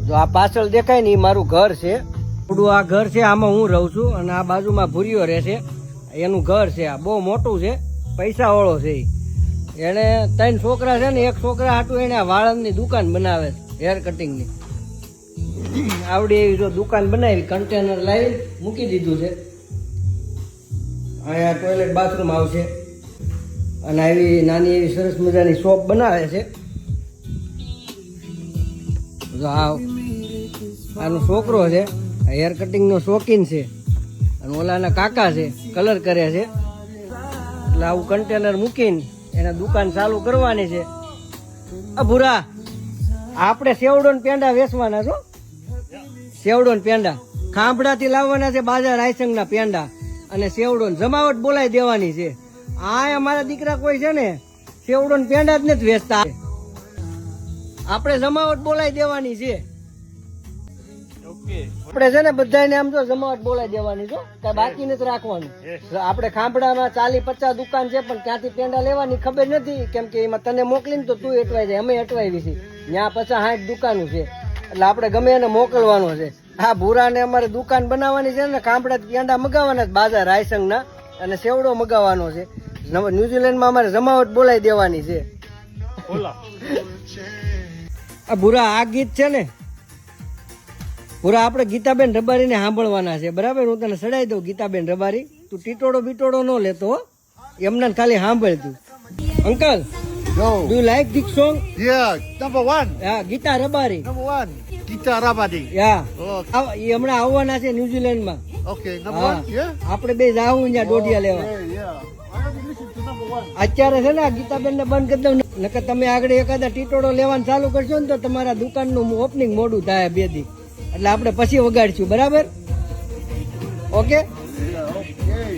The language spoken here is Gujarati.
જો આ પાછળ દેખાય ને એ મારું ઘર છે. થોડું આ ઘર છે, આમાં હું રહું છું અને આ બાજુમાં ભૂરીઓ રહે છે, એનું ઘર છે. આ બહુ મોટું છે, પૈસા વાળો છે. એને 3 છોકરા છે ને, એક છોકરા હાટું એને વાળંદની દુકાન બનાવે છે, હેર કટિંગની. આવડી એવી જો દુકાન બનાવી, કન્ટેનર લાવી મૂકી દીધું છે. અહીંયા ટોયલેટ બાથરૂમ આવશે અને આવી નાની એવી સરસ મજાની શોપ બનાવે છે. જો આનો છોકરો છે, હેર કટિંગ નો શોખીન છે અને ઓલાના કાકા છે, કલર કરે છે. એટલે આવું કન્ટેનર મૂકીને એને દુકાન ચાલુ કરવાની છે. ભૂરા, આપણે સેવડો ને પેંડા વેચવાના છો. સેવડો ને પેંડા ખાંભડાથી લાવવાના છે, બાજા રાયસંગના પેંડા અને સેવડો જમાવટ બોલાવી દેવાની છે. આ અમારા દીકરા કોઈ છે ને સેવડો ને પેંડા જ નથી વેચતા, આપણે જમાવટ બોલાવી દેવાની છે. આપણે છે ને બધાને આમ તો જમાવટ બોલાવી દેવાની છો, કઈ બાકી નથી રાખવાનું. આપણે ખાંભડામાં 40-50 દુકાન છે, પણ ક્યાંથી પેંડા લેવાની ખબર નથી, કેમ કે એમાં તને મોકલીને તો તું અટવાઈ જાય, અમે અટવાવી છે. ત્યાં 50-60 દુકાનો છે, એટલે આપણે ગમે એને મોકલવાનો છે. હા, ભૂરાને અમારે દુકાન બનાવવાની છે ને, ખાંભડા પેંડા મગાવવાના છે, બાજા રાયસંગના અને સેવડો મગાવવાનો છે. ન્યુઝીલેન્ડમાં અમારે જમાવટ બોલાવી દેવાની છે. આ ભૂરા, આ ગીત છે ને ભૂરા, આપણે ગીતાબેન રબારીને સાંભળવાના છે, બરાબર? હું તને સડાઈ દઉં ગીતાબેન રબારી, તું ટીટોડો બીટોડો ન લેતો, એમને ખાલી સાંભળ તું. Uncle, do you like this song? Yeah, number 1. Yeah, Gita Rabari. Number 1. Gita Rabadi. Yeah. Okay. એ હમણાં આવવાના છે ન્યુઝીલેન્ડમાં. Okay, number 1. Yeah. આપણે બે જાવું ત્યાં દોઢિયા લેવા. Yeah, yeah. I have to listen to number 1. અત્યારે છે ને આ ગીતાબેન ને બંધ કરી દઉં, નકર તમે આગળ એકાદા ટીટોડો લેવાનું ચાલુ કરશો ને તો તમારા દુકાનનું ઓપનિંગ મોડું થાય 2 દી, એટલે આપણે પછી વગાડશું, બરાબર? ઓકે. Yeah, okay.